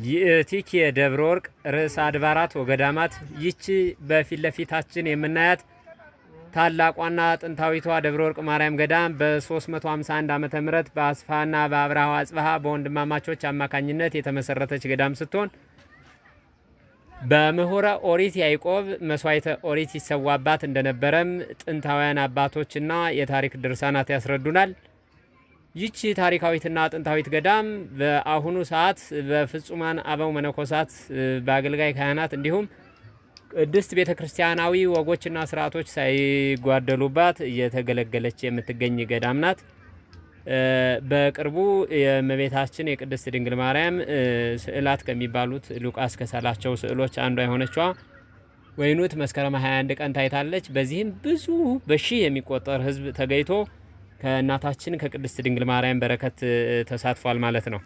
ይእቲኪ የደብረ ወርቅ ርዕሰ አድባራት ወገዳማት። ይቺ በፊት ለፊታችን የምናያት ታላቋና ጥንታዊቷ ደብረ ወርቅ ማርያም ገዳም በ351 ዓመተ ምህረት በአስፋና በአብርሃ አጽብሃ በወንድማማቾች አማካኝነት የተመሰረተች ገዳም ስትሆን በምሁረ ኦሪት ያዕቆብ መስዋዕተ ኦሪት ይሰዋባት እንደነበረም ጥንታውያን አባቶችና የታሪክ ድርሳናት ያስረዱናል። ይቺ ታሪካዊትና ጥንታዊት ገዳም በአሁኑ ሰዓት በፍጹማን አበው መነኮሳት በአገልጋይ ካህናት እንዲሁም ቅድስት ቤተ ክርስቲያናዊ ወጎችና ስርዓቶች ሳይጓደሉባት እየተገለገለች የምትገኝ ገዳም ናት። በቅርቡ የእመቤታችን የቅድስት ድንግል ማርያም ስዕላት ከሚባሉት ሉቃስ ከሳላቸው ስዕሎች አንዷ የሆነችዋ ወይኑት መስከረም 21 ቀን ታይታለች። በዚህም ብዙ በሺህ የሚቆጠር ሕዝብ ተገኝቶ ከእናታችን ከቅድስት ድንግል ማርያም በረከት ተሳትፏል ማለት ነው።